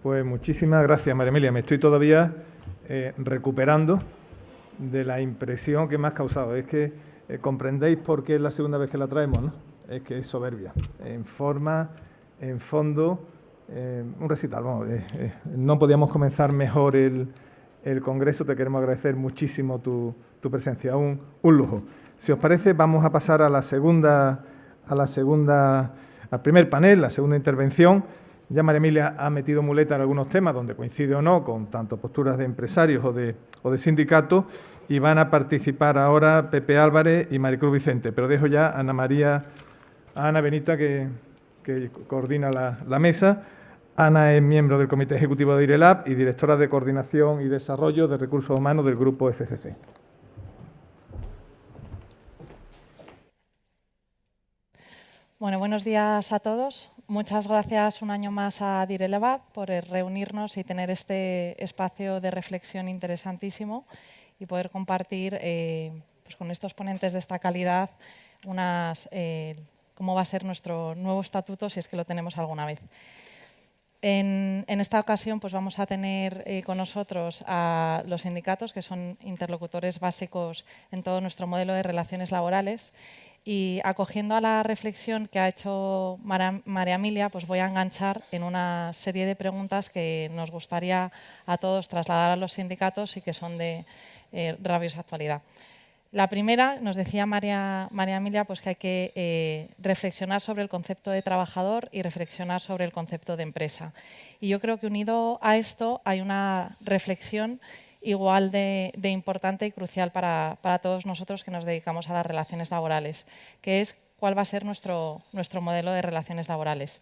Pues muchísimas gracias, María Emilia. Me estoy todavía recuperando de la impresión que me has causado. Es que comprendéis por qué es la segunda vez que la traemos, ¿no? Es que es soberbia. En forma, en fondo, un recital. Vamos, no podíamos comenzar mejor el Congreso. Te queremos agradecer muchísimo tu presencia. Un lujo. Si os parece, vamos a pasar a al primer panel, la segunda intervención. Ya María Emilia ha metido muleta en algunos temas donde coincide o no con tanto posturas de empresarios o de sindicatos, y van a participar ahora Pepe Álvarez y Maricruz Vicente. Pero dejo ya a Ana Benita, que coordina la mesa. Ana es miembro del Comité Ejecutivo de IRELAB y directora de Coordinación y Desarrollo de Recursos Humanos del Grupo FCC. Bueno, buenos días a todos. Muchas gracias un año más a IRELAB por reunirnos y tener este espacio de reflexión interesantísimo y poder compartir pues con estos ponentes de esta calidad cómo va a ser nuestro nuevo estatuto, si es que lo tenemos alguna vez. En esta ocasión pues vamos a tener con nosotros a los sindicatos, que son interlocutores básicos en todo nuestro modelo de relaciones laborales. Y acogiendo a la reflexión que ha hecho María Emilia, pues voy a enganchar en una serie de preguntas que nos gustaría a todos trasladar a los sindicatos y que son de rabiosa actualidad. La primera, nos decía María Emilia, pues que hay que reflexionar sobre el concepto de trabajador y reflexionar sobre el concepto de empresa. Y yo creo que unido a esto hay una reflexión igual de importante y crucial para todos nosotros que nos dedicamos a las relaciones laborales, que es cuál va a ser nuestro modelo de relaciones laborales.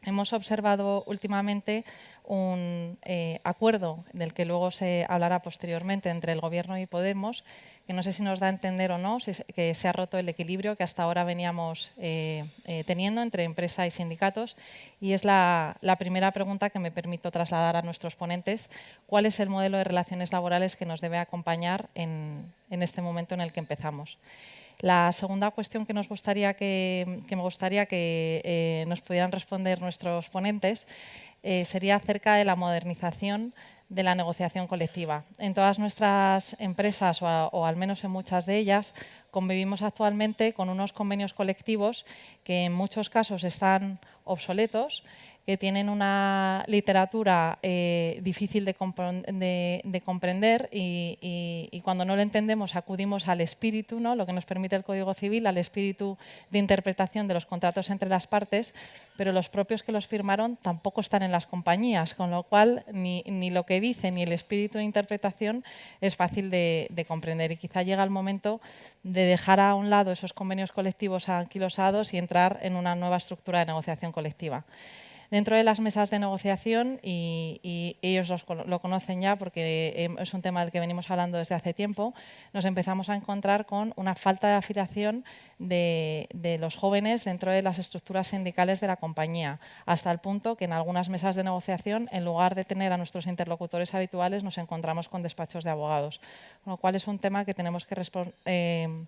Hemos observado últimamente un acuerdo, del que luego se hablará posteriormente, entre el Gobierno y Podemos, que no sé si nos da a entender o no que se ha roto el equilibrio que hasta ahora veníamos teniendo entre empresa y sindicatos. Y es la primera pregunta que me permito trasladar a nuestros ponentes: ¿cuál es el modelo de relaciones laborales que nos debe acompañar en este momento en el que empezamos? La segunda cuestión que me gustaría que nos pudieran responder nuestros ponentes sería acerca de la modernización de la negociación colectiva. En todas nuestras empresas, o al menos en muchas de ellas, convivimos actualmente con unos convenios colectivos que en muchos casos están obsoletos, que tienen una literatura difícil de comprender y cuando no lo entendemos acudimos al espíritu, ¿no? Lo que nos permite el Código Civil, al espíritu de interpretación de los contratos entre las partes, pero los propios que los firmaron tampoco están en las compañías, con lo cual ni lo que dice ni el espíritu de interpretación es fácil de comprender, y quizá llega el momento de dejar a un lado esos convenios colectivos anquilosados y entrar en una nueva estructura de negociación colectiva. Dentro de las mesas de negociación, y ellos lo conocen ya porque es un tema del que venimos hablando desde hace tiempo, nos empezamos a encontrar con una falta de afiliación de los jóvenes dentro de las estructuras sindicales de la compañía, hasta el punto que en algunas mesas de negociación, en lugar de tener a nuestros interlocutores habituales, nos encontramos con despachos de abogados, con lo cual es un tema que tenemos que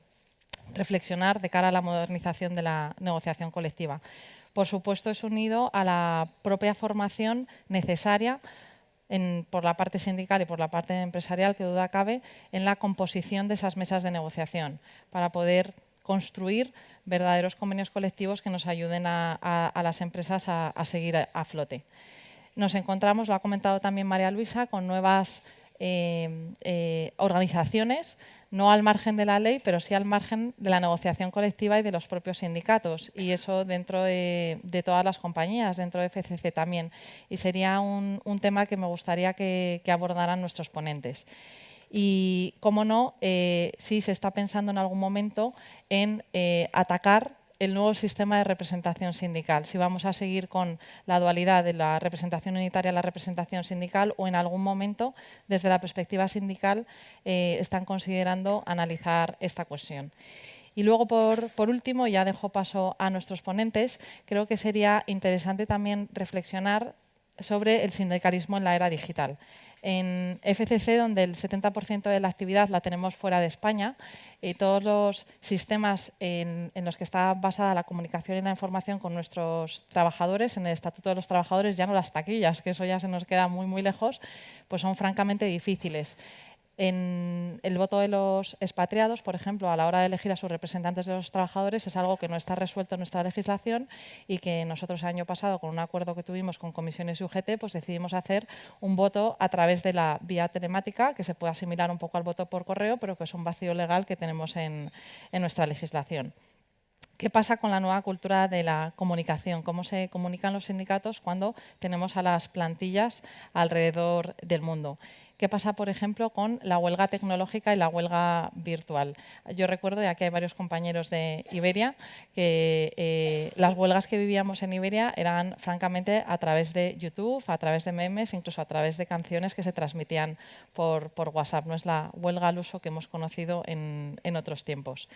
reflexionar de cara a la modernización de la negociación colectiva. Por supuesto, es unido a la propia formación necesaria por la parte sindical y por la parte empresarial, que duda cabe, en la composición de esas mesas de negociación, para poder construir verdaderos convenios colectivos que nos ayuden a las empresas a seguir a flote. Nos encontramos, lo ha comentado también María Luisa, con nuevas organizaciones, no al margen de la ley, pero sí al margen de la negociación colectiva y de los propios sindicatos, y eso dentro de todas las compañías, dentro de FCC también. Y sería un tema que me gustaría que abordaran nuestros ponentes. Y, cómo no, sí se está pensando en algún momento en atacar el nuevo sistema de representación sindical, si vamos a seguir con la dualidad de la representación unitaria a la representación sindical, o en algún momento, desde la perspectiva sindical, están considerando analizar esta cuestión. Y luego, por último, ya dejo paso a nuestros ponentes, creo que sería interesante también reflexionar sobre el sindicalismo en la era digital. En FCC, donde el 70% de la actividad la tenemos fuera de España, todos los sistemas en los que está basada la comunicación y la información con nuestros trabajadores, en el Estatuto de los Trabajadores, ya no las taquillas, que eso ya se nos queda muy, muy lejos, pues son francamente difíciles. En el voto de los expatriados, por ejemplo, a la hora de elegir a sus representantes de los trabajadores, es algo que no está resuelto en nuestra legislación y que nosotros el año pasado, con un acuerdo que tuvimos con comisiones y UGT, pues decidimos hacer un voto a través de la vía telemática, que se puede asimilar un poco al voto por correo, pero que es un vacío legal que tenemos en nuestra legislación. ¿Qué pasa con la nueva cultura de la comunicación? ¿Cómo se comunican los sindicatos cuando tenemos a las plantillas alrededor del mundo? ¿Qué pasa, por ejemplo, con la huelga tecnológica y la huelga virtual? Yo recuerdo, y aquí hay varios compañeros de Iberia, que las huelgas que vivíamos en Iberia eran francamente a través de YouTube, a través de memes, incluso a través de canciones que se transmitían por WhatsApp. No es la huelga al uso que hemos conocido en otros tiempos.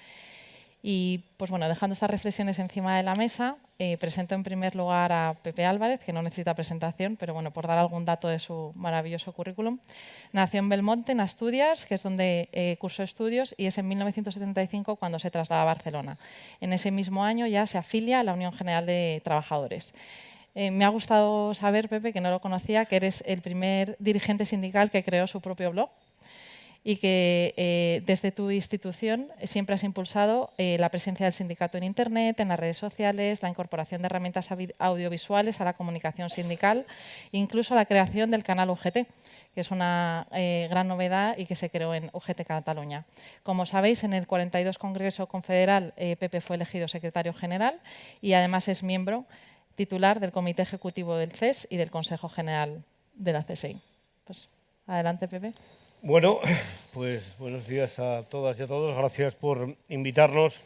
Y, pues bueno, dejando estas reflexiones encima de la mesa, presento en primer lugar a Pepe Álvarez, que no necesita presentación, pero bueno, por dar algún dato de su maravilloso currículum. Nació en Belmonte, en Asturias, que es donde cursó estudios, y es en 1975 cuando se traslada a Barcelona. En ese mismo año ya se afilia a la Unión General de Trabajadores. Me ha gustado saber, Pepe, que no lo conocía, que eres el primer dirigente sindical que creó su propio blog, y que desde tu institución siempre has impulsado la presencia del sindicato en Internet, en las redes sociales, la incorporación de herramientas audiovisuales a la comunicación sindical, incluso la creación del canal UGT, que es una gran novedad y que se creó en UGT Cataluña. Como sabéis, en el 42 Congreso Confederal, Pepe fue elegido secretario general y además es miembro titular del Comité Ejecutivo del CES y del Consejo General de la CSI. Pues, adelante, Pepe. Bueno, pues buenos días a todas y a todos. Gracias por invitarnos.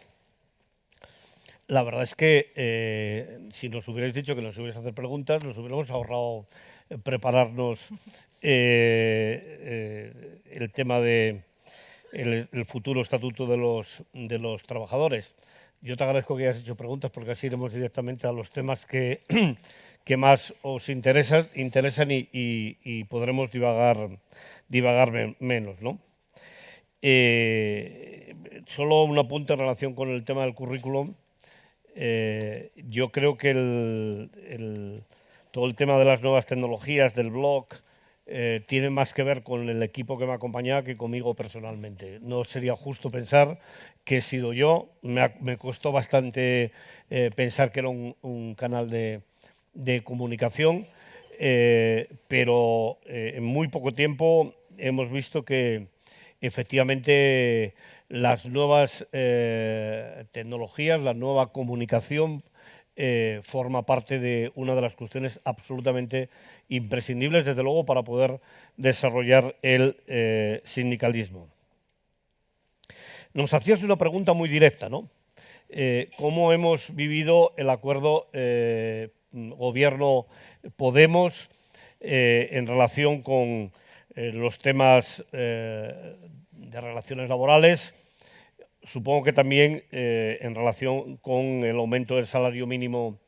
La verdad es que si nos hubierais dicho que nos ibais a hacer preguntas, nos hubiéramos ahorrado prepararnos el tema de el futuro estatuto de los trabajadores. Yo te agradezco que hayas hecho preguntas porque así iremos directamente a los temas que más os interesan y podremos divagar menos, ¿no? Solo un apunte en relación con el tema del currículum. Yo creo que todo el tema de las nuevas tecnologías, del blog, tiene más que ver con el equipo que me acompaña que conmigo personalmente. No sería justo pensar que he sido yo. Me costó bastante pensar que era un canal de comunicación, pero en muy poco tiempo hemos visto que efectivamente las nuevas tecnologías, la nueva comunicación forma parte de una de las cuestiones absolutamente imprescindibles, desde luego, para poder desarrollar el sindicalismo. Nos hacías una pregunta muy directa, ¿no? ¿Cómo hemos vivido el acuerdo Gobierno-Podemos en relación con los temas de relaciones laborales? Supongo que también en relación con el aumento del salario mínimo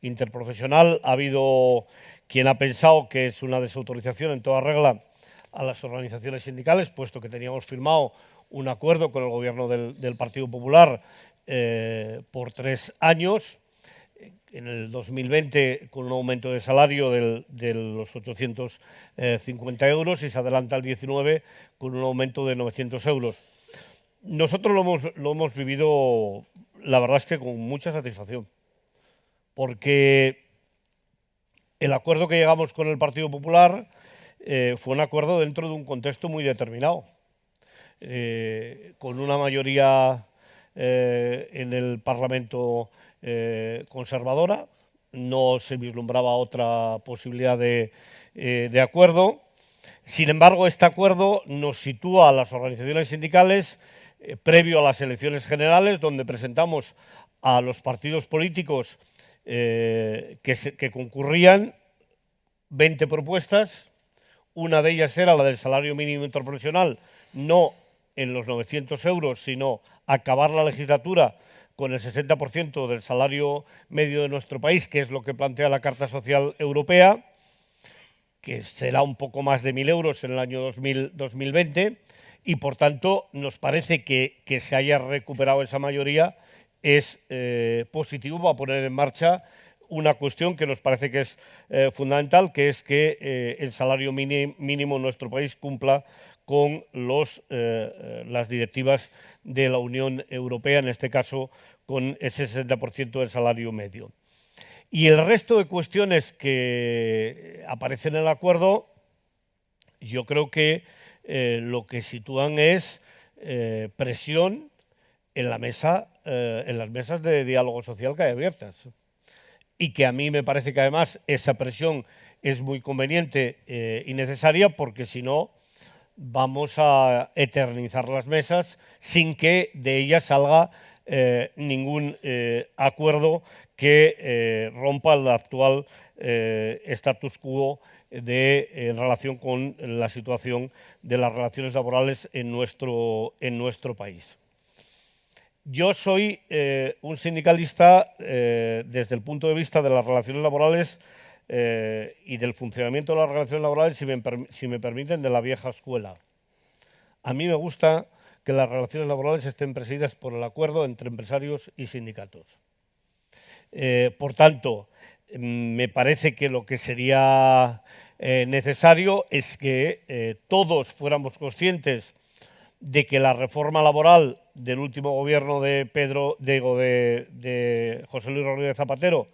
interprofesional. Ha habido quien ha pensado que es una desautorización en toda regla a las organizaciones sindicales, puesto que teníamos firmado un acuerdo con el Gobierno del Partido Popular por 3 años. En el 2020 con un aumento de salario de los 850 euros y se adelanta al 19 con un aumento de 900 euros. Nosotros lo hemos vivido, la verdad es que con mucha satisfacción, porque el acuerdo que llegamos con el Partido Popular fue un acuerdo dentro de un contexto muy determinado, con una mayoría en el Parlamento conservadora. No se vislumbraba otra posibilidad de acuerdo. Sin embargo, este acuerdo nos sitúa a las organizaciones sindicales previo a las elecciones generales, donde presentamos a los partidos políticos que concurrían 20 propuestas. Una de ellas era la del salario mínimo interprofesional, no en los 900 euros, sino acabar la legislatura con el 60% del salario medio de nuestro país, que es lo que plantea la Carta Social Europea. que será un poco más de 1.000 euros en el año 2020, y por tanto nos parece que se haya recuperado esa mayoría es positivo para poner en marcha una cuestión que nos parece que es fundamental, que es que el salario mínimo en nuestro país cumpla con las directivas de la Unión Europea, en este caso con ese 60% del salario medio. Y el resto de cuestiones que aparecen en el acuerdo, yo creo que lo que sitúan es presión en la mesa, en las mesas de diálogo social que hay abiertas. Y que a mí me parece que además esa presión es muy conveniente y necesaria, porque si no vamos a eternizar las mesas sin que de ellas salga ningún acuerdo que rompa el actual status quo en relación con la situación de las relaciones laborales en nuestro país. Yo soy un sindicalista desde el punto de vista de las relaciones laborales y del funcionamiento de las relaciones laborales, si me permiten, de la vieja escuela. A mí me gusta que las relaciones laborales estén presididas por el acuerdo entre empresarios y sindicatos. Por tanto, me parece que lo que sería necesario es que todos fuéramos conscientes de que la reforma laboral del último gobierno de José Luis Rodríguez Zapatero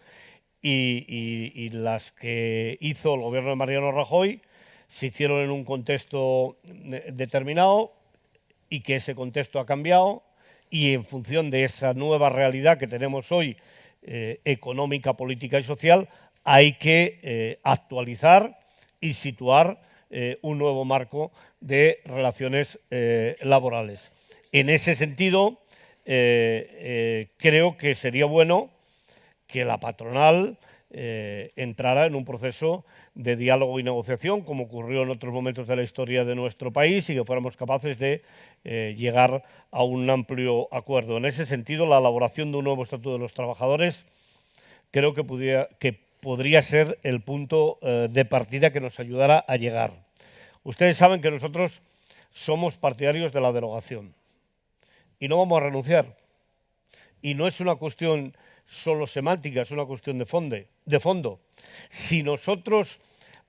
y las que hizo el gobierno de Mariano Rajoy se hicieron en un contexto determinado, y que ese contexto ha cambiado, y en función de esa nueva realidad que tenemos hoy, económica, política y social, hay que actualizar y situar un nuevo marco de relaciones laborales. En ese sentido, creo que sería bueno que la patronal entrara en un proceso de diálogo y negociación, como ocurrió en otros momentos de la historia de nuestro país, y que fuéramos capaces de llegar a un amplio acuerdo. En ese sentido, la elaboración de un nuevo Estatuto de los Trabajadores creo que podría ser el punto de partida que nos ayudara a llegar. Ustedes saben que nosotros somos partidarios de la derogación y no vamos a renunciar. Y no es una cuestión solo semántica, es una cuestión de fondo. Si nosotros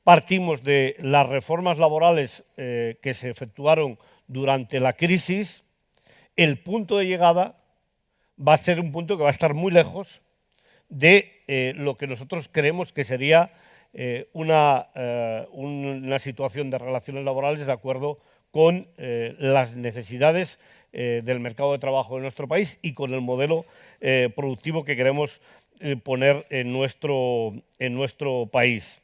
partimos de las reformas laborales que se efectuaron durante la crisis, el punto de llegada va a ser un punto que va a estar muy lejos de lo que nosotros creemos que sería una situación de relaciones laborales de acuerdo con las necesidades del mercado de trabajo de nuestro país y con el modelo productivo que queremos poner en nuestro país.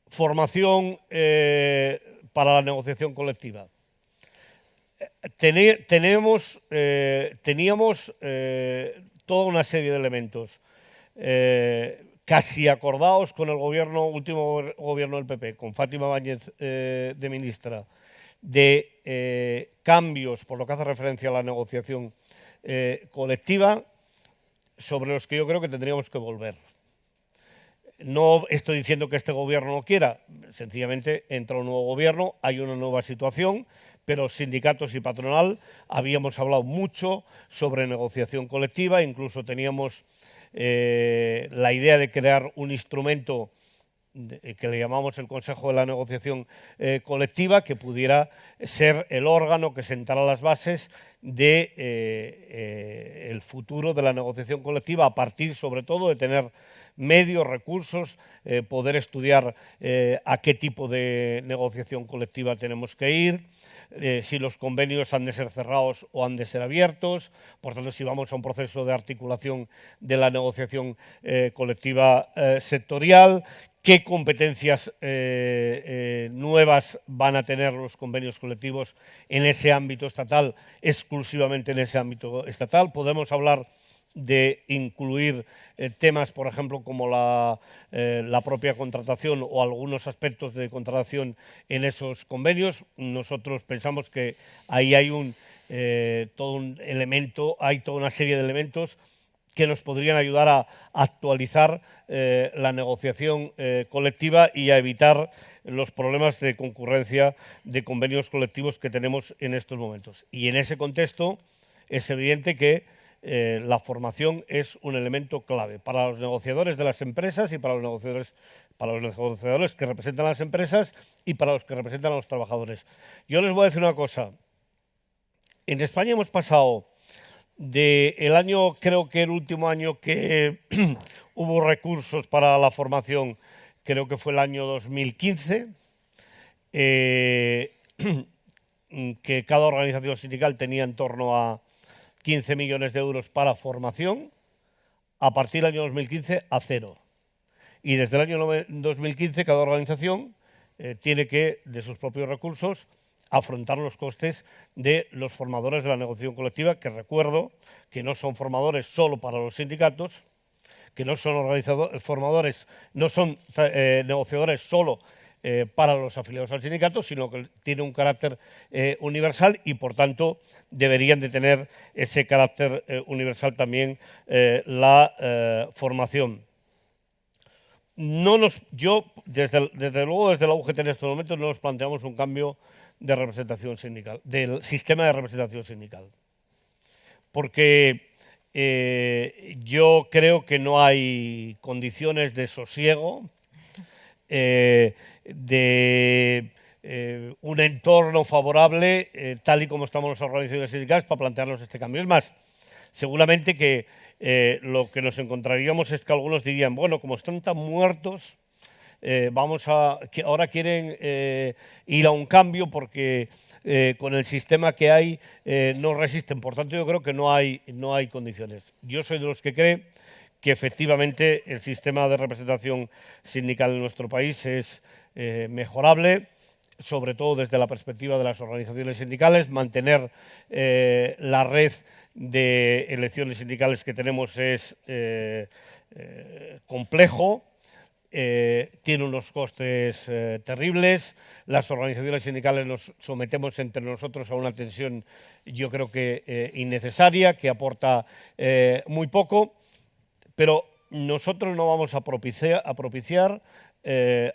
Formación para la negociación colectiva. Teníamos toda una serie de elementos casi acordados con el último gobierno del PP, con Fátima Báñez de ministra, de cambios por lo que hace referencia a la negociación colectiva, sobre los que yo creo que tendríamos que volver. No estoy diciendo que este gobierno no quiera, sencillamente entra un nuevo gobierno, hay una nueva situación, pero sindicatos y patronal habíamos hablado mucho sobre negociación colectiva, incluso teníamos la idea de crear un instrumento que le llamamos el Consejo de la Negociación Colectiva, que pudiera ser el órgano que sentara las bases de el futuro de la negociación colectiva, a partir sobre todo de tener medios, recursos, poder estudiar a qué tipo de negociación colectiva tenemos que ir, si los convenios han de ser cerrados o han de ser abiertos, por tanto, si vamos a un proceso de articulación de la negociación colectiva sectorial, qué competencias nuevas van a tener los convenios colectivos en ese ámbito estatal, exclusivamente en ese ámbito estatal. Podemos hablar de incluir temas, por ejemplo, como la propia contratación o algunos aspectos de contratación en esos convenios. Nosotros pensamos que ahí hay todo un elemento, hay toda una serie de elementos que nos podrían ayudar a actualizar la negociación colectiva y a evitar los problemas de concurrencia de convenios colectivos que tenemos en estos momentos. Y en ese contexto es evidente que la formación es un elemento clave para los negociadores de las empresas y para los negociadores que representan a las empresas y para los que representan a los trabajadores. Yo les voy a decir una cosa. En España hemos pasado del año, creo que el último año que hubo recursos para la formación, creo que fue el año 2015, que cada organización sindical tenía en torno a 15 millones de euros para formación, a partir del año 2015 a cero. Y desde el año 2015 cada organización tiene que, de sus propios recursos, afrontar los costes de los formadores de la negociación colectiva, que recuerdo que no son formadores solo para los sindicatos, que no son formadores, no son negociadores solo para los afiliados al sindicato, sino que tiene un carácter universal y, por tanto, deberían de tener ese carácter universal también la formación. Desde luego, desde la UGT en estos momentos no nos planteamos un cambio de representación sindical, del sistema de representación sindical. Porque yo creo que no hay condiciones de sosiego, de un entorno favorable, tal y como estamos las organizaciones sindicales, para plantearnos este cambio. Es más, seguramente que lo que nos encontraríamos es que algunos dirían, bueno, como están tan muertos, que ahora quieren ir a un cambio porque con el sistema que hay no resisten. Por tanto, yo creo que no hay condiciones. Yo soy de los que cree que efectivamente el sistema de representación sindical en nuestro país es mejorable, sobre todo desde la perspectiva de las organizaciones sindicales. Mantener la red de elecciones sindicales que tenemos es complejo. Tiene unos costes terribles. Las organizaciones sindicales nos sometemos entre nosotros a una tensión, yo creo que innecesaria, que aporta muy poco, pero nosotros no vamos a propiciar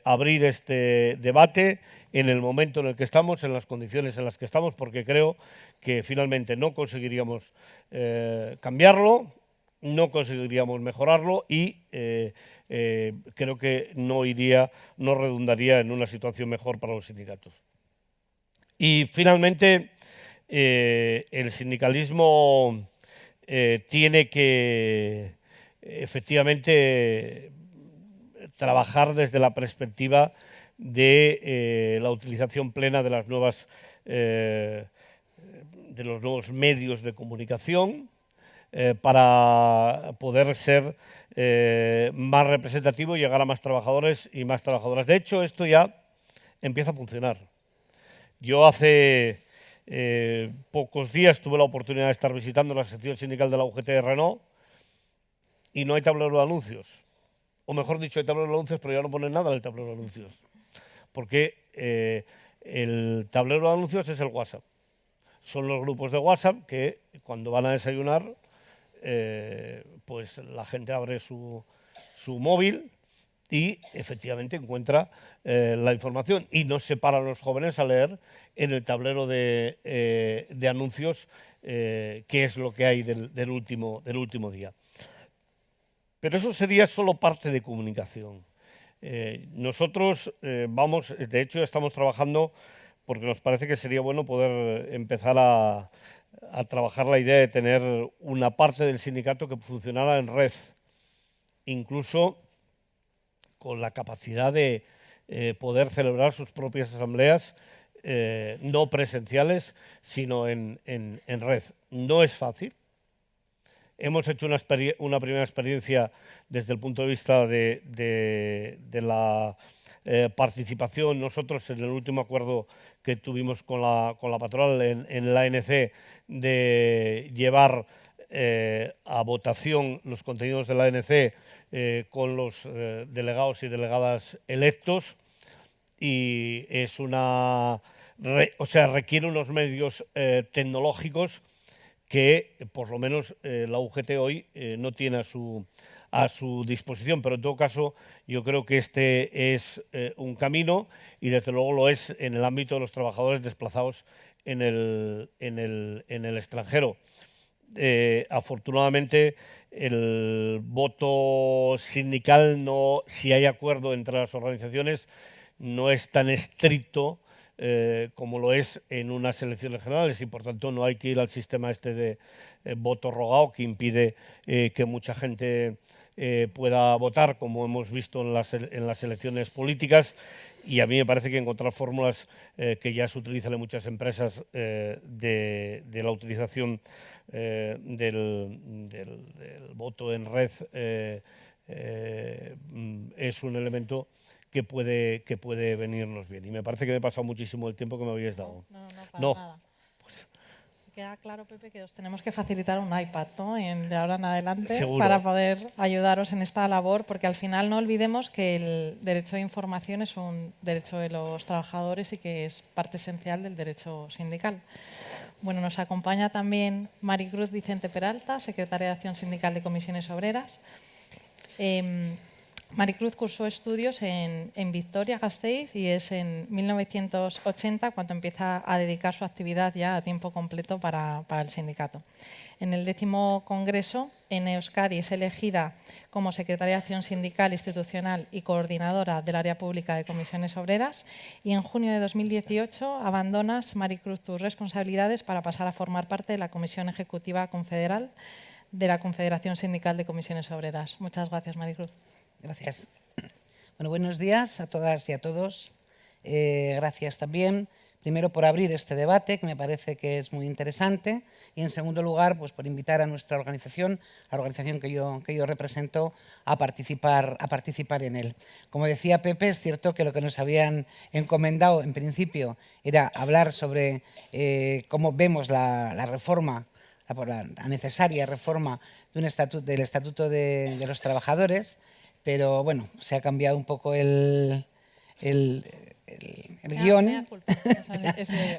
abrir este debate en el momento en el que estamos, en las condiciones en las que estamos, porque creo que finalmente no conseguiríamos cambiarlo, no conseguiríamos mejorarlo y creo que no redundaría en una situación mejor para los sindicatos. Y finalmente, el sindicalismo tiene que efectivamente trabajar desde la perspectiva de la utilización plena de los nuevos medios de comunicación, para poder ser más representativo y llegar a más trabajadores y más trabajadoras. De hecho, esto ya empieza a funcionar. Yo hace pocos días tuve la oportunidad de estar visitando la sección sindical de la UGT de Renault y no hay tablero de anuncios. O mejor dicho, hay tablero de anuncios, pero ya no ponen nada en el tablero de anuncios. Porque el tablero de anuncios es el WhatsApp. Son los grupos de WhatsApp que cuando van a desayunar, pues la gente abre su móvil y efectivamente encuentra la información y no se paran los jóvenes a leer en el tablero de anuncios qué es lo que hay del último día. Pero eso sería solo parte de comunicación. Nosotros de hecho estamos trabajando porque nos parece que sería bueno poder empezar a trabajar la idea de tener una parte del sindicato que funcionara en red, incluso con la capacidad de poder celebrar sus propias asambleas, no presenciales, sino en red. No es fácil. Hemos hecho una primera experiencia desde el punto de vista de la participación. Nosotros, en el último acuerdo que tuvimos con la patronal en la ANC, de llevar a votación los contenidos de la ANC con los delegados y delegadas electos, y requiere unos medios tecnológicos que por lo menos la UGT hoy no tiene a su disposición, pero en todo caso yo creo que este es un camino y desde luego lo es en el ámbito de los trabajadores desplazados en el extranjero. Afortunadamente el voto sindical, si hay acuerdo entre las organizaciones, no es tan estricto como lo es en unas elecciones generales y por tanto no hay que ir al sistema este de voto rogado que impide que mucha gente pueda votar, como hemos visto en las elecciones políticas. Y a mí me parece que encontrar fórmulas que ya se utilizan en muchas empresas de la utilización del voto en red es un elemento que puede venirnos bien. Y me parece que me he pasado muchísimo el tiempo que me habíais dado. No, para nada. Pues, queda claro, Pepe, que os tenemos que facilitar un iPad, ¿no? De ahora en adelante, seguro, para poder ayudaros en esta labor, porque al final no olvidemos que el derecho de información es un derecho de los trabajadores y que es parte esencial del derecho sindical. Bueno, nos acompaña también Maricruz Vicente Peralta, secretaria de Acción Sindical de Comisiones Obreras. Maricruz cursó estudios en Vitoria-Gasteiz y es en 1980 cuando empieza a dedicar su actividad ya a tiempo completo para el sindicato. En el 10º Congreso, en Euskadi, es elegida como secretaria de Acción Sindical, Institucional y coordinadora del área pública de Comisiones Obreras y en junio de 2018 abandonas, Maricruz, tus responsabilidades para pasar a formar parte de la Comisión Ejecutiva Confederal de la Confederación Sindical de Comisiones Obreras. Muchas gracias, Maricruz. Gracias. Bueno, buenos días a todas y a todos. Gracias también, primero por abrir este debate, que me parece que es muy interesante, y en segundo lugar, pues por invitar a nuestra organización, la organización que yo represento, a participar en él. Como decía Pepe, es cierto que lo que nos habían encomendado en principio era hablar sobre cómo vemos la reforma, la necesaria reforma del Estatuto de los Trabajadores, pero bueno, se ha cambiado un poco el guión,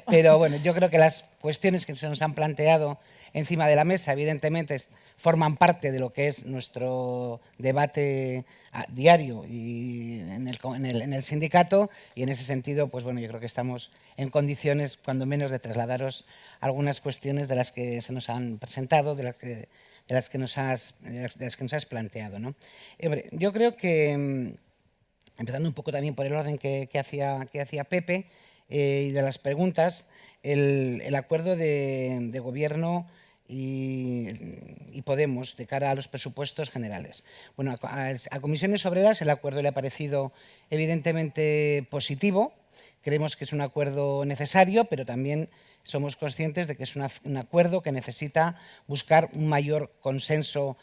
pero bueno, yo creo que las cuestiones que se nos han planteado encima de la mesa, evidentemente, forman parte de lo que es nuestro debate diario y en el sindicato, y en ese sentido, pues bueno, yo creo que estamos en condiciones, cuando menos, de trasladaros algunas cuestiones de las que se nos han presentado, de las que nos has planteado, ¿no? Yo creo que, empezando un poco también por el orden que hacía Pepe y de las preguntas, el acuerdo de Gobierno y Podemos de cara a los presupuestos generales. Bueno, a Comisiones Obreras el acuerdo le ha parecido evidentemente positivo. Creemos que es un acuerdo necesario, pero también somos conscientes de que es un acuerdo que necesita buscar un mayor consenso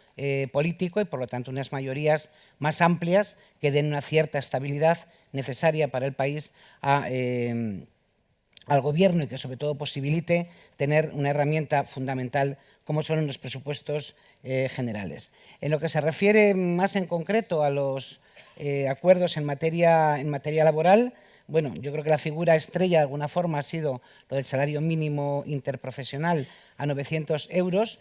político y, por lo tanto, unas mayorías más amplias que den una cierta estabilidad necesaria para el país al Gobierno y que, sobre todo, posibilite tener una herramienta fundamental como son los presupuestos generales. En lo que se refiere más en concreto a los acuerdos en materia laboral, bueno, yo creo que la figura estrella de alguna forma ha sido lo del salario mínimo interprofesional a 900 euros,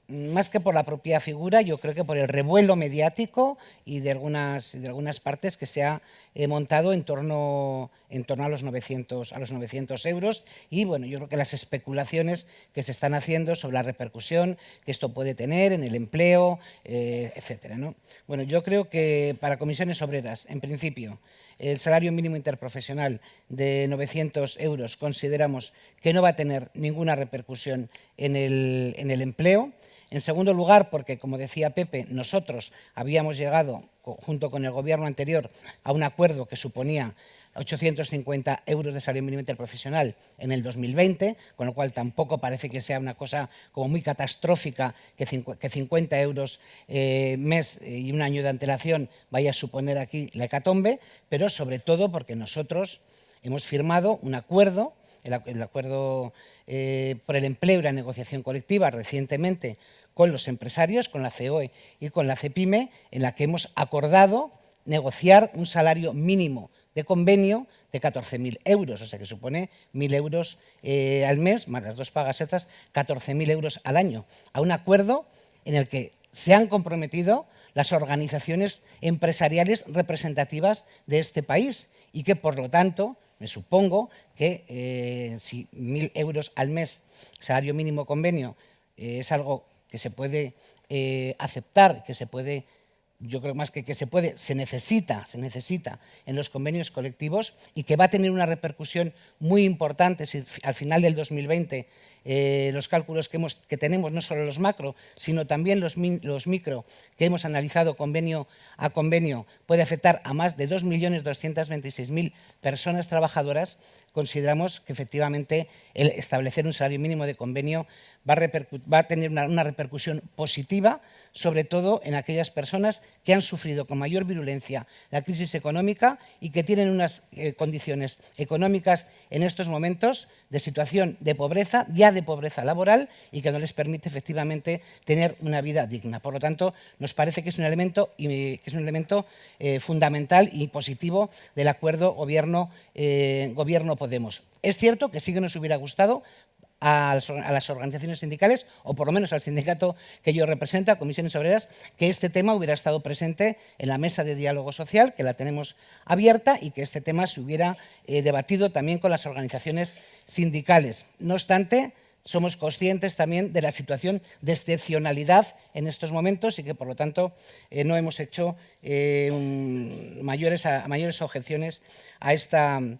más que por la propia figura, yo creo que por el revuelo mediático y de algunas partes que se ha montado en torno a los 900 euros. Y bueno, yo creo que las especulaciones que se están haciendo sobre la repercusión que esto puede tener en el empleo, etcétera, ¿no? Bueno, yo creo que para Comisiones Obreras, en principio, el salario mínimo interprofesional de 900 euros consideramos que no va a tener ninguna repercusión en el empleo. En segundo lugar, porque, como decía Pepe, nosotros habíamos llegado, junto con el Gobierno anterior, a un acuerdo que suponía 850 euros de salario mínimo interprofesional en el 2020, con lo cual tampoco parece que sea una cosa como muy catastrófica que 50 euros mes y un año de antelación vaya a suponer aquí la hecatombe, pero sobre todo porque nosotros hemos firmado un acuerdo, el acuerdo por el empleo y la negociación colectiva recientemente con los empresarios, con la COE y con la CEPIME, en la que hemos acordado negociar un salario mínimo de convenio de 14.000 euros, o sea que supone 1.000 euros al mes, más las 2 pagas extras, 14.000 euros al año, a un acuerdo en el que se han comprometido las organizaciones empresariales representativas de este país y que, por lo tanto, me supongo que si 1.000 euros al mes, salario mínimo convenio, es algo que se puede aceptar, que se puede, yo creo más que se puede, se necesita en los convenios colectivos y que va a tener una repercusión muy importante si al final del 2020 los cálculos que tenemos, no solo los macro, sino también los micro que hemos analizado convenio a convenio, puede afectar a más de 2.226.000 personas trabajadoras. Consideramos que efectivamente el establecer un salario mínimo de convenio va a tener una repercusión positiva, sobre todo en aquellas personas que han sufrido con mayor virulencia la crisis económica y que tienen unas condiciones económicas en estos momentos de situación de pobreza, ya de pobreza laboral, y que no les permite efectivamente tener una vida digna. Por lo tanto, nos parece que es un elemento, fundamental y positivo del acuerdo Gobierno-Podemos. Es cierto que sí que nos hubiera gustado a las organizaciones sindicales, o por lo menos al sindicato que yo represento, a Comisiones Obreras, que este tema hubiera estado presente en la mesa de diálogo social, que la tenemos abierta, y que este tema se hubiera debatido también con las organizaciones sindicales. No obstante, somos conscientes también de la situación de excepcionalidad en estos momentos y que, por lo tanto, no hemos hecho mayores objeciones a esta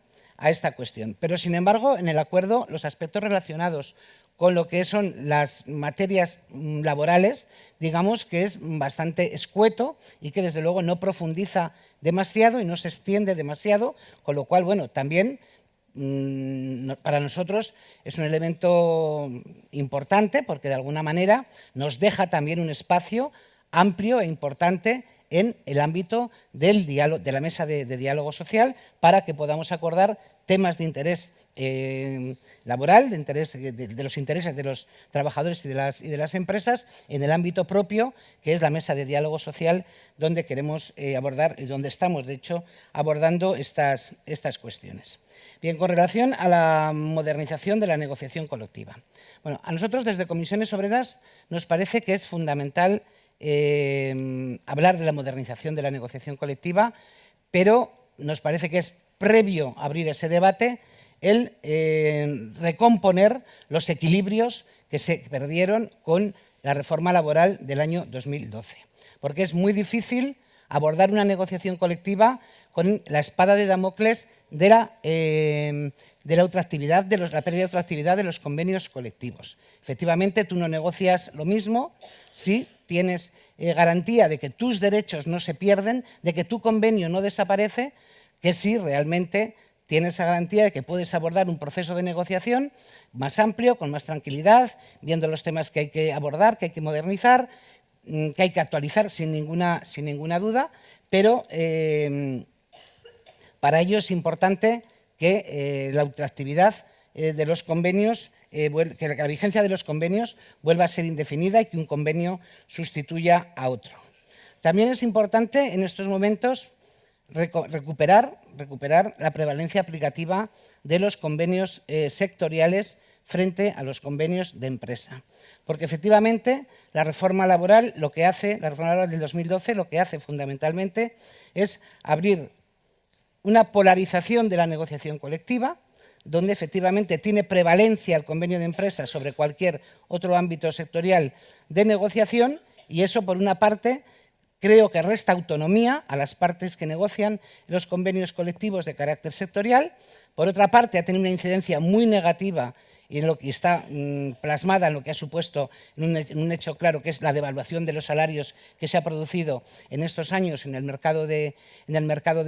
cuestión. Pero, sin embargo, en el acuerdo, los aspectos relacionados con lo que son las materias laborales, digamos que es bastante escueto y que, desde luego, no profundiza demasiado y no se extiende demasiado, con lo cual, bueno, también para nosotros es un elemento importante porque, de alguna manera, nos deja también un espacio amplio e importante en el ámbito del diálogo, de la mesa de diálogo social, para que podamos acordar temas de interés laboral, de los intereses de los trabajadores y de las empresas en el ámbito propio, que es la mesa de diálogo social, donde queremos abordar y donde estamos, de hecho, abordando estas cuestiones. Bien, con relación a la modernización de la negociación colectiva. Bueno, a nosotros desde Comisiones Obreras nos parece que es fundamental hablar de la modernización de la negociación colectiva, pero nos parece que es previo a abrir ese debate el recomponer los equilibrios que se perdieron con la reforma laboral del año 2012. Porque es muy difícil abordar una negociación colectiva con la espada de Damocles de la ultraactividad, la pérdida de ultraactividad de los convenios colectivos. Efectivamente, tú no negocias lo mismo si tienes garantía de que tus derechos no se pierden, de que tu convenio no desaparece, que si realmente tienes esa garantía de que puedes abordar un proceso de negociación más amplio, con más tranquilidad, viendo los temas que hay que abordar, que hay que modernizar, que hay que actualizar sin ninguna duda, pero para ello es importante que la ultraactividad de los convenios, que la vigencia de los convenios vuelva a ser indefinida y que un convenio sustituya a otro. También es importante en estos momentos recuperar la prevalencia aplicativa de los convenios sectoriales frente a los convenios de empresa. Porque efectivamente la reforma laboral del 2012 lo que hace fundamentalmente es abrir una polarización de la negociación colectiva, donde efectivamente tiene prevalencia el convenio de empresa sobre cualquier otro ámbito sectorial de negociación, y eso, por una parte, creo que resta autonomía a las partes que negocian los convenios colectivos de carácter sectorial. Por otra parte, ha tenido una incidencia muy negativa y en lo que está plasmada en lo que ha supuesto en un hecho claro, que es la devaluación de los salarios que se ha producido en estos años en el mercado de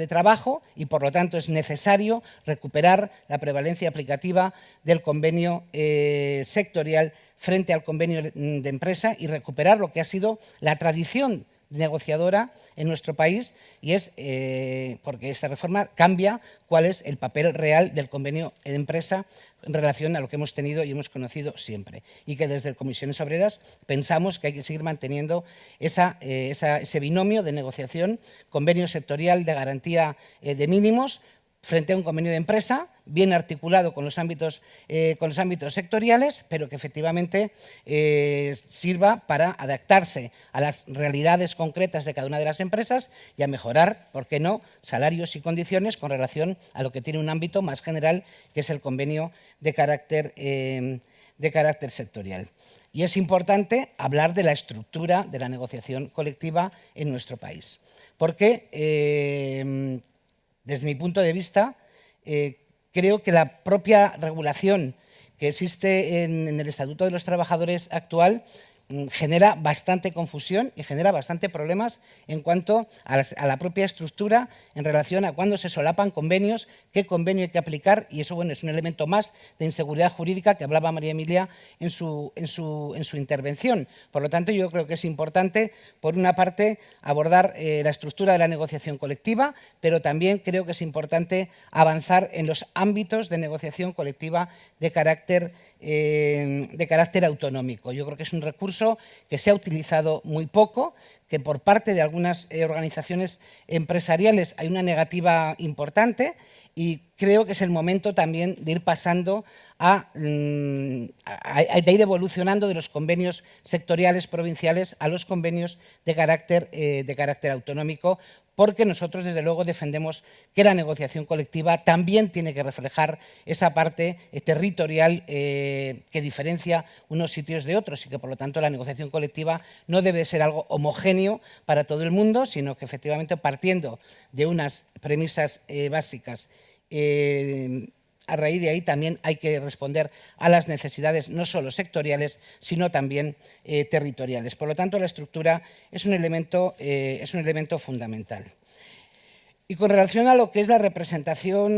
trabajo, y por lo tanto es necesario recuperar la prevalencia aplicativa del convenio sectorial frente al convenio de empresa y recuperar lo que ha sido la tradición negociadora en nuestro país, y es porque esta reforma cambia cuál es el papel real del convenio de empresa en relación a lo que hemos tenido y hemos conocido siempre, y que desde Comisiones Obreras pensamos que hay que seguir manteniendo ese binomio de negociación, convenio sectorial de garantía de mínimos, frente a un convenio de empresa, bien articulado con los ámbitos sectoriales, pero que efectivamente sirva para adaptarse a las realidades concretas de cada una de las empresas y a mejorar, ¿por qué no?, salarios y condiciones con relación a lo que tiene un ámbito más general, que es el convenio de carácter sectorial. Y es importante hablar de la estructura de la negociación colectiva en nuestro país, porque desde mi punto de vista, creo que la propia regulación que existe en el Estatuto de los Trabajadores actual genera bastante confusión y genera bastante problemas en cuanto a la propia estructura en relación a cuándo se solapan convenios, qué convenio hay que aplicar, y eso, bueno, es un elemento más de inseguridad jurídica que hablaba María Emilia en su intervención. Por lo tanto, yo creo que es importante, por una parte, abordar la estructura de la negociación colectiva, pero también creo que es importante avanzar en los ámbitos de negociación colectiva de carácter autonómico. Yo creo que es un recurso que se ha utilizado muy poco, que por parte de algunas organizaciones empresariales hay una negativa importante, y creo que es el momento también de ir pasando de ir evolucionando de los convenios sectoriales provinciales a los convenios de carácter autonómico, porque nosotros, desde luego, defendemos que la negociación colectiva también tiene que reflejar esa parte territorial que diferencia unos sitios de otros, y que, por lo tanto, la negociación colectiva no debe ser algo homogéneo para todo el mundo, sino que, efectivamente, partiendo de unas premisas básicas, a raíz de ahí también hay que responder a las necesidades no solo sectoriales, sino también territoriales. Por lo tanto, la estructura es un elemento fundamental. Y con relación a lo que es la representación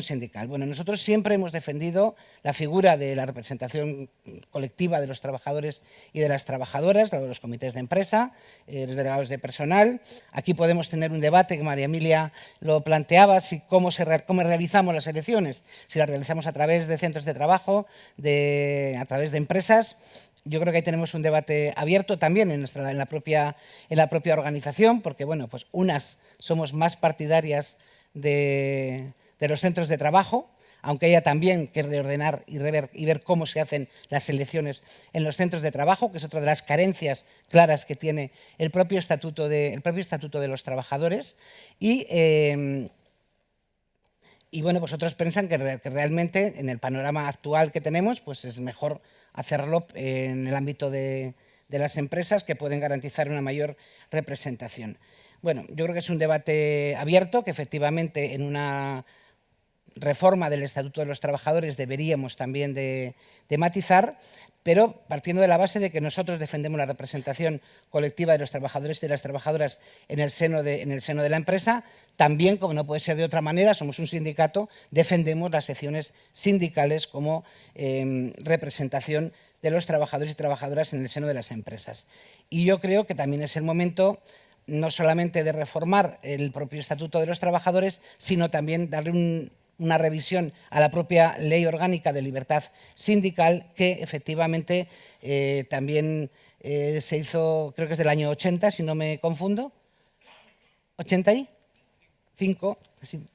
sindical, bueno, nosotros siempre hemos defendido la figura de la representación colectiva de los trabajadores y de las trabajadoras, de los comités de empresa, los delegados de personal. Aquí podemos tener un debate que María Emilia lo planteaba, cómo realizamos las elecciones, si las realizamos a través de centros de trabajo, a través de empresas. Yo creo que ahí tenemos un debate abierto también en la propia organización, porque, bueno, pues unas somos más partidarias de los centros de trabajo, aunque haya también que reordenar y ver cómo se hacen las elecciones en los centros de trabajo, que es otra de las carencias claras que tiene el propio estatuto de los trabajadores. Y bueno, pues otros piensan que realmente, en el panorama actual que tenemos, pues es mejor hacerlo en el ámbito de las empresas, que pueden garantizar una mayor representación. Bueno, yo creo que es un debate abierto, que efectivamente en una reforma del Estatuto de los Trabajadores deberíamos también de matizar, pero partiendo de la base de que nosotros defendemos la representación colectiva de los trabajadores y de las trabajadoras en el seno de la empresa, también, como no puede ser de otra manera, somos un sindicato, defendemos las secciones sindicales como representación de los trabajadores y trabajadoras en el seno de las empresas. Y yo creo que también es el momento no solamente de reformar el propio Estatuto de los Trabajadores, sino también darle una revisión a la propia Ley Orgánica de Libertad Sindical, que efectivamente también se hizo, creo que es del año 80, si no me confundo. ¿85?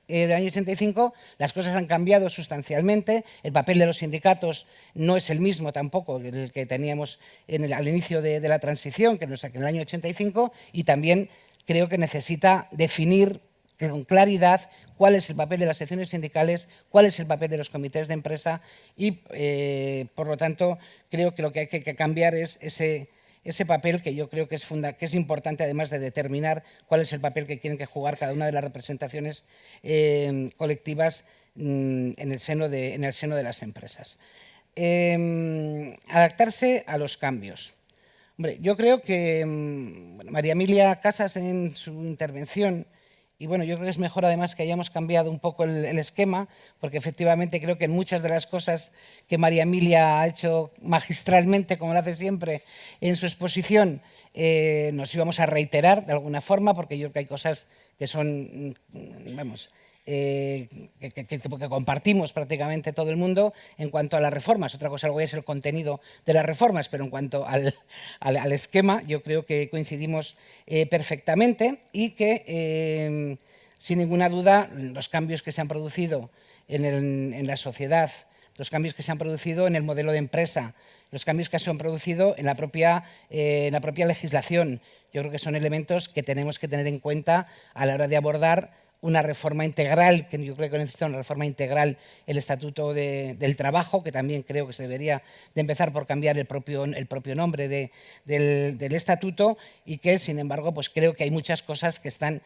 Del año 85, las cosas han cambiado sustancialmente, el papel de los sindicatos no es el mismo tampoco el que teníamos al inicio de la transición, que en el año 85, y también creo que necesita definir con claridad cuál es el papel de las secciones sindicales, cuál es el papel de los comités de empresa, y por lo tanto creo que lo que hay que cambiar es ese papel, que yo creo que es importante, además de determinar cuál es el papel que tienen que jugar cada una de las representaciones colectivas en el seno de las empresas. Adaptarse a los cambios. Hombre, yo creo que María Emilia Casas, en su intervención, y bueno, yo creo que es mejor además que hayamos cambiado un poco el esquema, porque efectivamente creo que en muchas de las cosas que María Emilia ha hecho magistralmente, como lo hace siempre en su exposición, nos íbamos a reiterar de alguna forma, porque yo creo que hay cosas que son, vamos, que compartimos prácticamente todo el mundo en cuanto a las reformas. Otra cosa luego es el contenido de las reformas, pero en cuanto al esquema, yo creo que coincidimos perfectamente, y que sin ninguna duda, los cambios que se han producido en la sociedad, los cambios que se han producido en el modelo de empresa, los cambios que se han producido en la propia legislación, yo creo que son elementos que tenemos que tener en cuenta a la hora de abordar una reforma integral, que yo creo que necesita una reforma integral el Estatuto del Trabajo, que también creo que se debería de empezar por cambiar el propio nombre del Estatuto, y que, sin embargo, pues creo que hay muchas cosas que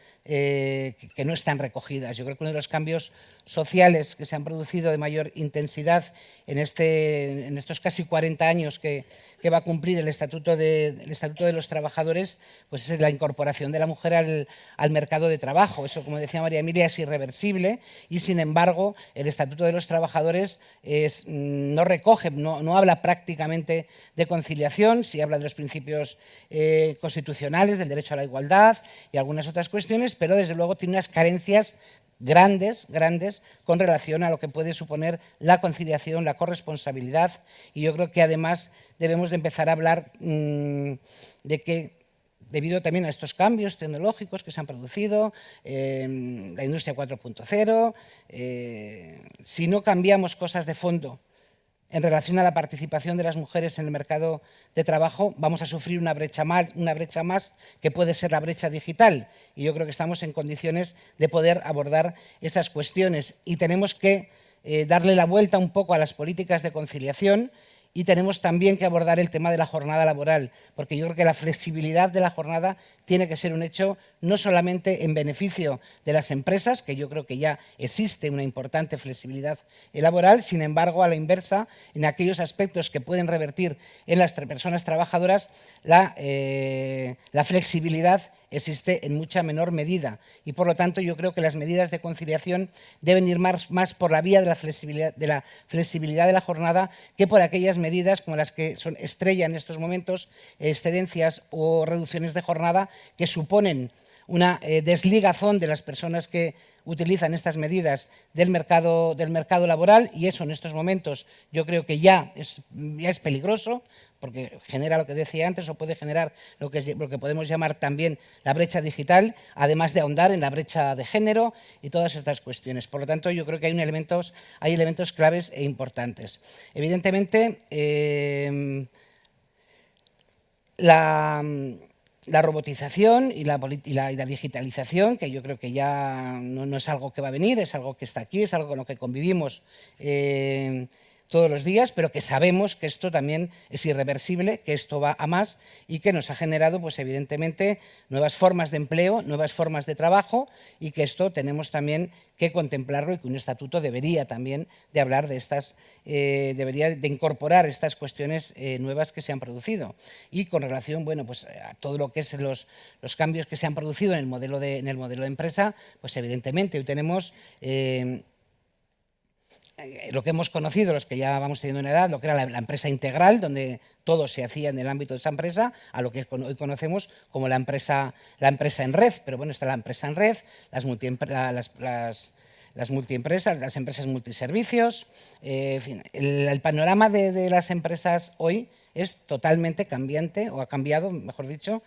no están recogidas. Yo creo que uno de los cambios sociales que se han producido de mayor intensidad en estos casi 40 años que va a cumplir el Estatuto de los Trabajadores, pues es la incorporación de la mujer al mercado de trabajo. Eso, como decía María Emilia, es irreversible y, sin embargo, el Estatuto de los Trabajadores no recoge, no habla prácticamente de conciliación, sí habla de los principios constitucionales, del derecho a la igualdad y algunas otras cuestiones, pero desde luego tiene unas carencias grandes con relación a lo que puede suponer la conciliación, la corresponsabilidad, y yo creo que además debemos de empezar a hablar de que, debido también a estos cambios tecnológicos que se han producido, la industria 4.0, si no cambiamos cosas de fondo en relación a la participación de las mujeres en el mercado de trabajo, vamos a sufrir una brecha más que puede ser la brecha digital. Y yo creo que estamos en condiciones de poder abordar esas cuestiones. Y tenemos que darle la vuelta un poco a las políticas de conciliación, y tenemos también que abordar el tema de la jornada laboral, porque yo creo que la flexibilidad de la jornada tiene que ser un hecho no solamente en beneficio de las empresas, que yo creo que ya existe una importante flexibilidad laboral, sin embargo, a la inversa, en aquellos aspectos que pueden revertir en las personas trabajadoras, la flexibilidad existe en mucha menor medida, y por lo tanto yo creo que las medidas de conciliación deben ir más por la vía de la flexibilidad de la jornada que por aquellas medidas como las que son estrella en estos momentos, excedencias o reducciones de jornada, que suponen una desligazón de las personas que utilizan estas medidas del mercado laboral, y eso en estos momentos yo creo que ya es peligroso, porque genera lo que decía antes, o puede generar lo que podemos llamar también la brecha digital, además de ahondar en la brecha de género y todas estas cuestiones. Por lo tanto, yo creo que hay elementos claves e importantes. Evidentemente, la robotización y la digitalización, que yo creo que ya no es algo que va a venir, es algo que está aquí, es algo con lo que convivimos todos los días, pero que sabemos que esto también es irreversible, que esto va a más y que nos ha generado, pues evidentemente, nuevas formas de empleo, nuevas formas de trabajo, y que esto tenemos también que contemplarlo, y que un estatuto debería también de hablar de debería de incorporar estas cuestiones nuevas que se han producido. Y con relación, bueno, pues a todo lo que es los cambios que se han producido en el modelo de empresa, pues evidentemente hoy tenemos lo que hemos conocido, los que ya vamos teniendo una edad, lo que era la empresa integral, donde todo se hacía en el ámbito de esa empresa, a lo que hoy conocemos como la empresa en red. Pero bueno, está la empresa en red, las multiempresas, las empresas multiservicios, en fin, el panorama de las empresas hoy es totalmente cambiante, o ha cambiado, mejor dicho,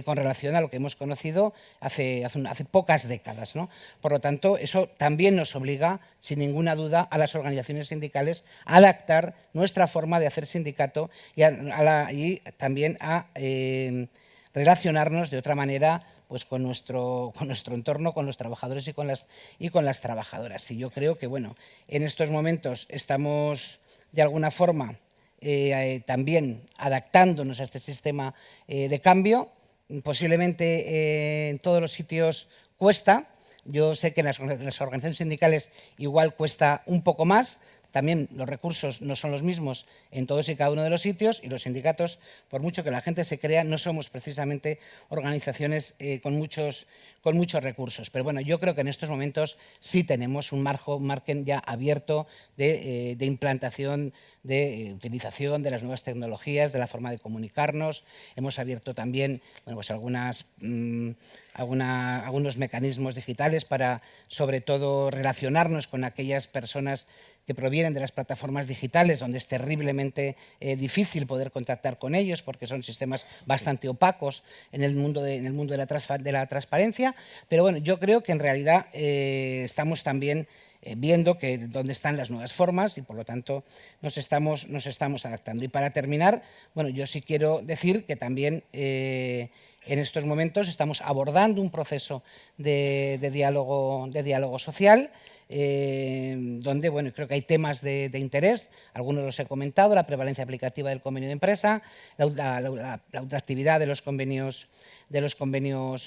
con relación a lo que hemos conocido hace pocas décadas, ¿no? Por lo tanto, eso también nos obliga, sin ninguna duda, a las organizaciones sindicales a adaptar nuestra forma de hacer sindicato y también a relacionarnos de otra manera, pues con nuestro entorno, con los trabajadores y con las trabajadoras. Y yo creo que, bueno, en estos momentos estamos de alguna forma también adaptándonos a este sistema de cambio. Posiblemente en todos los sitios cuesta. Yo sé que en las organizaciones sindicales igual cuesta un poco más. También los recursos no son los mismos en todos y cada uno de los sitios, y los sindicatos, por mucho que la gente se crea, no somos precisamente organizaciones con muchos recursos. Pero bueno, yo creo que en estos momentos sí tenemos un margen ya abierto de implantación de utilización de las nuevas tecnologías, de la forma de comunicarnos. Hemos abierto también pues algunos mecanismos digitales para, sobre todo, relacionarnos con aquellas personas que provienen de las plataformas digitales, donde es terriblemente difícil poder contactar con ellos porque son sistemas bastante opacos en el mundo de la transparencia. Pero bueno, yo creo que en realidad estamos también viendo que dónde están las nuevas formas y por lo tanto nos estamos adaptando. Y para terminar, bueno, yo sí quiero decir que también en estos momentos estamos abordando un proceso de diálogo social, donde bueno, creo que hay temas de interés, algunos los he comentado: la prevalencia aplicativa del convenio de empresa, la ultraactividad de los convenios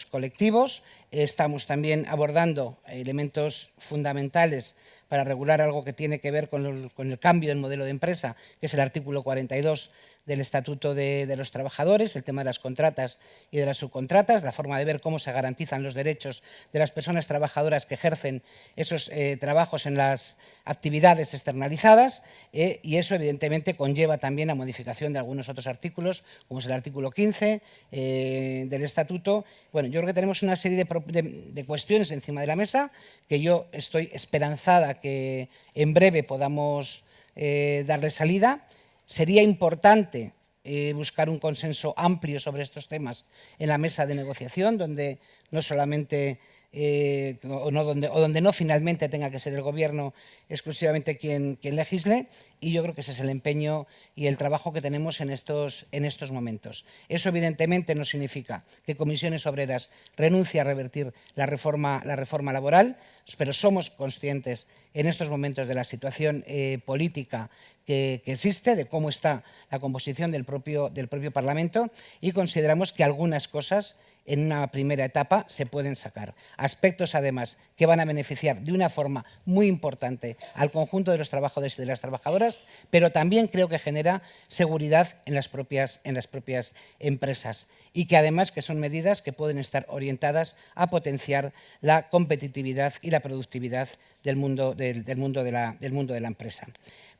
colectivos. Estamos también abordando elementos fundamentales para regular algo que tiene que ver con el cambio del modelo de empresa, que es el artículo 42 del Estatuto de los Trabajadores, el tema de las contratas y de las subcontratas, la forma de ver cómo se garantizan los derechos de las personas trabajadoras que ejercen esos trabajos en las actividades externalizadas, y eso evidentemente conlleva también la modificación de algunos otros artículos, como es el artículo 15 del Estatuto. Bueno, yo creo que tenemos una serie de cuestiones encima de la mesa que yo estoy esperanzada que en breve podamos darle salida. Sería importante buscar un consenso amplio sobre estos temas en la mesa de negociación, donde no solamente donde no finalmente tenga que ser el Gobierno exclusivamente quien legisle, y yo creo que ese es el empeño y el trabajo que tenemos en estos momentos. Eso evidentemente no significa que Comisiones Obreras renuncie a revertir la reforma laboral, pero somos conscientes en estos momentos de la situación política que existe, de cómo está la composición del propio Parlamento, y consideramos que algunas cosas en una primera etapa se pueden sacar. Aspectos, además, que van a beneficiar de una forma muy importante al conjunto de los trabajadores y de las trabajadoras, pero también creo que genera seguridad en las propias empresas, y que además que son medidas que pueden estar orientadas a potenciar la competitividad y la productividad del mundo de la empresa.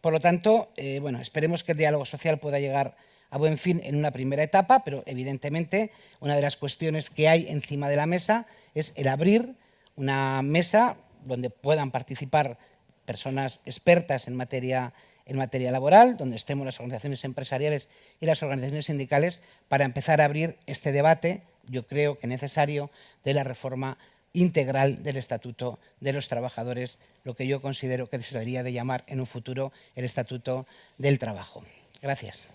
Por lo tanto, bueno, esperemos que el diálogo social pueda llegar a buen fin en una primera etapa, pero evidentemente una de las cuestiones que hay encima de la mesa es el abrir una mesa donde puedan participar personas expertas en materia laboral, donde estemos las organizaciones empresariales y las organizaciones sindicales, para empezar a abrir este debate, yo creo que necesario, de la reforma integral del Estatuto de los Trabajadores, lo que yo considero que se debería de llamar en un futuro el Estatuto del Trabajo. Gracias.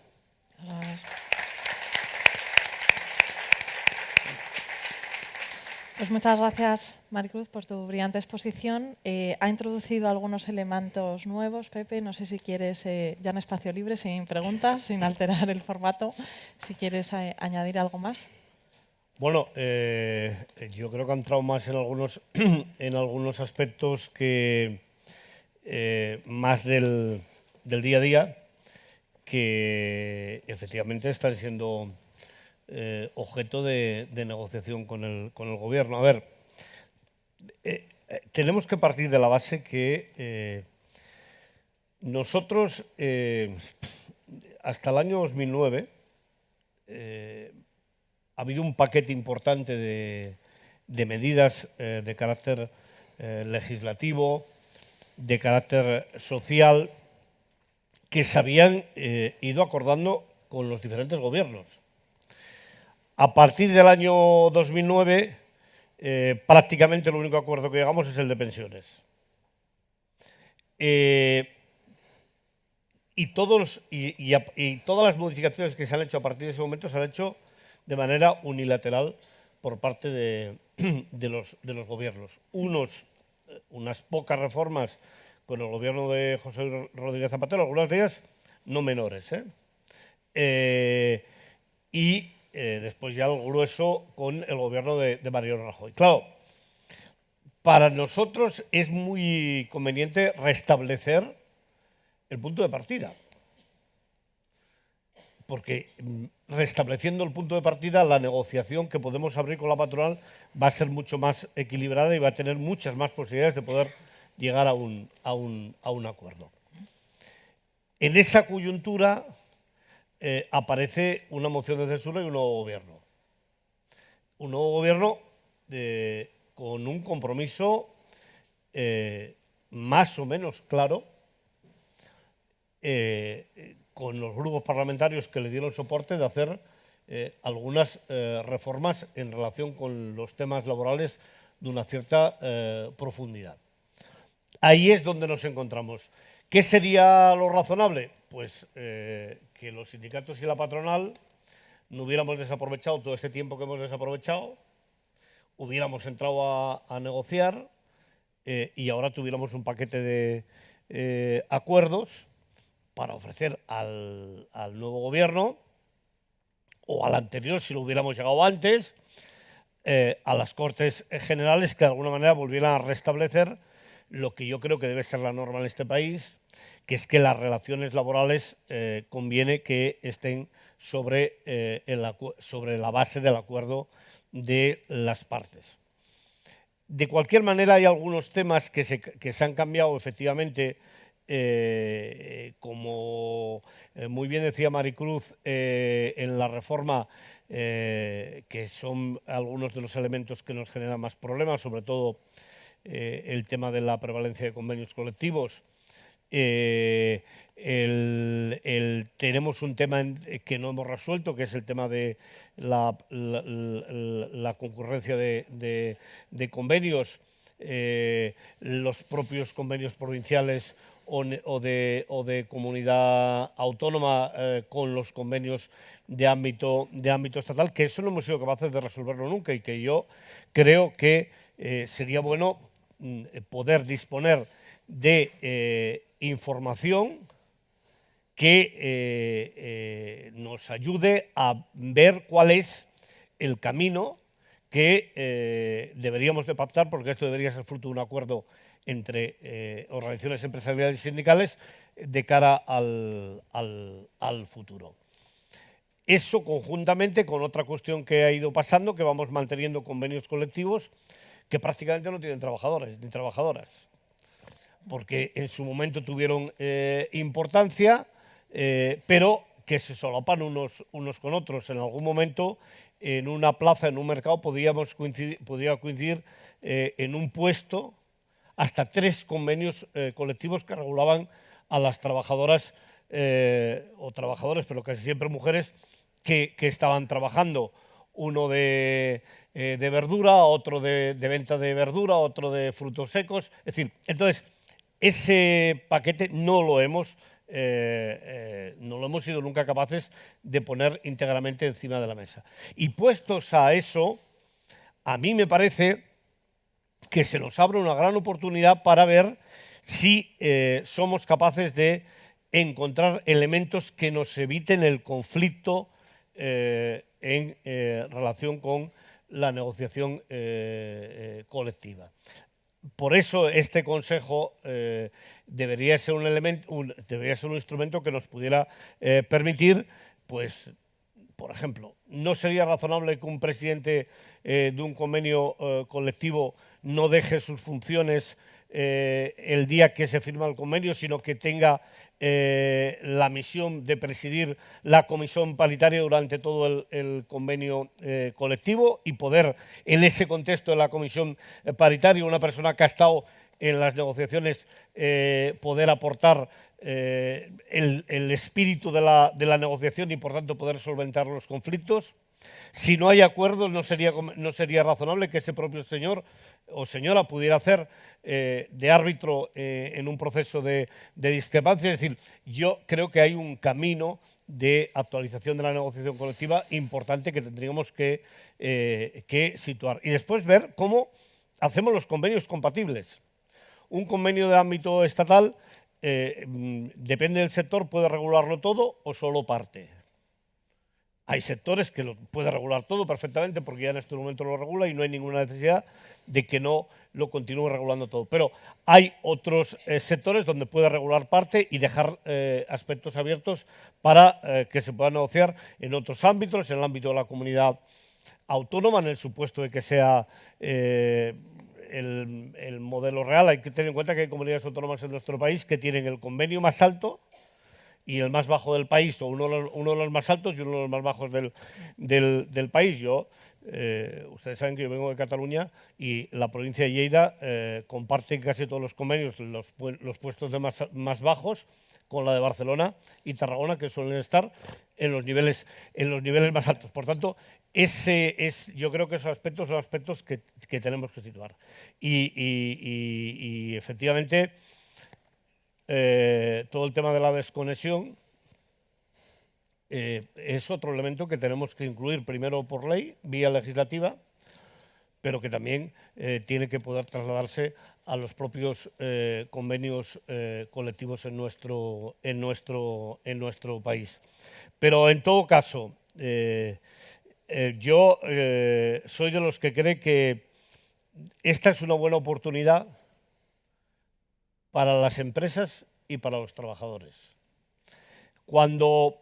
Pues muchas gracias, Maricruz, por tu brillante exposición. Ha introducido algunos elementos nuevos, Pepe. No sé si quieres, ya en espacio libre, sin preguntas, sin alterar el formato, si quieres añadir algo más. Bueno, yo creo que ha entrado más en algunos aspectos que más del día a día, que efectivamente están siendo objeto de negociación con el Gobierno. A ver, tenemos que partir de la base que nosotros, hasta el año 2009, ha habido un paquete importante de medidas de carácter legislativo, de carácter social, que se habían ido acordando con los diferentes gobiernos. A partir del año 2009, prácticamente el único acuerdo que llegamos es el de pensiones. Y todas las modificaciones que se han hecho a partir de ese momento se han hecho de manera unilateral por parte de los gobiernos. Unas pocas reformas con el gobierno de José Rodríguez Zapatero, algunas de ellas no menores, y después ya el grueso con el gobierno de Mariano Rajoy. Claro, para nosotros es muy conveniente restablecer el punto de partida, porque restableciendo el punto de partida, la negociación que podemos abrir con la patronal va a ser mucho más equilibrada y va a tener muchas más posibilidades de poder llegar a un acuerdo. En esa coyuntura aparece una moción de censura y un nuevo gobierno. Un nuevo gobierno con un compromiso más o menos claro con los grupos parlamentarios que le dieron soporte de hacer algunas reformas en relación con los temas laborales de una cierta profundidad. Ahí es donde nos encontramos. ¿Qué sería lo razonable? Pues que los sindicatos y la patronal no hubiéramos desaprovechado todo este tiempo que hemos desaprovechado, hubiéramos entrado a negociar y ahora tuviéramos un paquete de acuerdos para ofrecer al nuevo gobierno o al anterior, si lo hubiéramos llegado antes, a las Cortes Generales que de alguna manera volvieran a restablecer lo que yo creo que debe ser la norma en este país, que es que las relaciones laborales conviene que estén sobre la base del acuerdo de las partes. De cualquier manera, hay algunos temas que se han cambiado efectivamente, como muy bien decía Maricruz, en la reforma, que son algunos de los elementos que nos generan más problemas, sobre todo el tema de la prevalencia de convenios colectivos. Tenemos un tema que no hemos resuelto, que es el tema de la concurrencia de convenios, los propios convenios provinciales o de comunidad autónoma con los convenios de ámbito estatal, que eso no hemos sido capaces de resolverlo nunca y que yo creo que sería bueno poder disponer de información que nos ayude a ver cuál es el camino que deberíamos de pactar, porque esto debería ser fruto de un acuerdo entre organizaciones empresariales y sindicales de cara al futuro. Eso conjuntamente con otra cuestión que ha ido pasando, que vamos manteniendo convenios colectivos que prácticamente no tienen trabajadores ni trabajadoras, porque en su momento tuvieron importancia, pero que se solapan unos con otros. En algún momento, en una plaza, en un mercado, podía coincidir en un puesto hasta 3 convenios colectivos que regulaban a las trabajadoras o trabajadores, pero casi siempre mujeres, que estaban trabajando. Uno de verdura, otro de venta de verdura, otro de frutos secos. Es decir, entonces, ese paquete no lo hemos sido nunca capaces de poner íntegramente encima de la mesa. Y puestos a eso, a mí me parece que se nos abre una gran oportunidad para ver si somos capaces de encontrar elementos que nos eviten el conflicto en relación con la negociación colectiva. Por eso este Consejo debería ser un instrumento que nos pudiera permitir, pues, por ejemplo, no sería razonable que un presidente de un convenio colectivo no deje sus funciones el día que se firma el convenio, sino que tenga la misión de presidir la comisión paritaria durante todo el convenio colectivo y poder, en ese contexto de la comisión paritaria, una persona que ha estado en las negociaciones, poder aportar el espíritu de la negociación y, por tanto, poder solventar los conflictos. Si no hay acuerdo, no sería razonable que ese propio señor o señora pudiera hacer de árbitro en un proceso de discrepancia. Es decir, yo creo que hay un camino de actualización de la negociación colectiva importante que tendríamos que situar. Y después ver cómo hacemos los convenios compatibles. Un convenio de ámbito estatal, depende del sector, puede regularlo todo o solo parte. Hay sectores que lo puede regular todo perfectamente porque ya en este momento lo regula y no hay ninguna necesidad de que no lo continúe regulando todo. Pero hay otros sectores donde puede regular parte y dejar aspectos abiertos para que se pueda negociar en otros ámbitos, en el ámbito de la comunidad autónoma, en el supuesto de que sea el modelo real. Hay que tener en cuenta que hay comunidades autónomas en nuestro país que tienen el convenio más alto y el más bajo del país, o uno de los más altos y uno de los más bajos del país. Ustedes saben que yo vengo de Cataluña y la provincia de Lleida comparte casi todos los convenios, los puestos de más bajos, con la de Barcelona y Tarragona, que suelen estar en los niveles más altos. Por tanto, yo creo que esos aspectos son aspectos que tenemos que situar. Y efectivamente, todo el tema de la desconexión es otro elemento que tenemos que incluir primero por ley, vía legislativa, pero que también tiene que poder trasladarse a los propios convenios colectivos en nuestro país. Pero en todo caso, yo soy de los que cree que esta es una buena oportunidad para las empresas y para los trabajadores. Cuando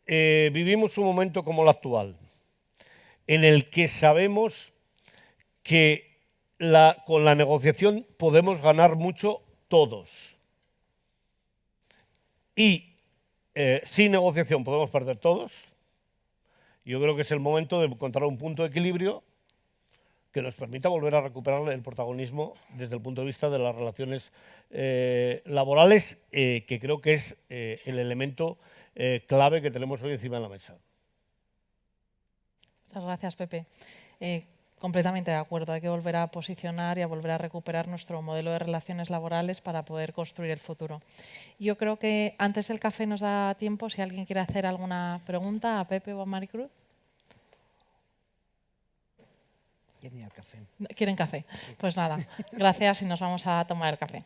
vivimos un momento como el actual, en el que sabemos que con la negociación podemos ganar mucho todos y sin negociación podemos perder todos, yo creo que es el momento de encontrar un punto de equilibrio que nos permita volver a recuperar el protagonismo desde el punto de vista de las relaciones laborales, que creo que es el elemento clave que tenemos hoy encima de la mesa. Muchas gracias, Pepe. Completamente de acuerdo. Hay que volver a posicionar y a volver a recuperar nuestro modelo de relaciones laborales para poder construir el futuro. Yo creo que antes del café nos da tiempo, si alguien quiere hacer alguna pregunta a Pepe o a Maricruz. ¿Quieren café? ¿Quieren café? Pues nada, gracias y nos vamos a tomar el café.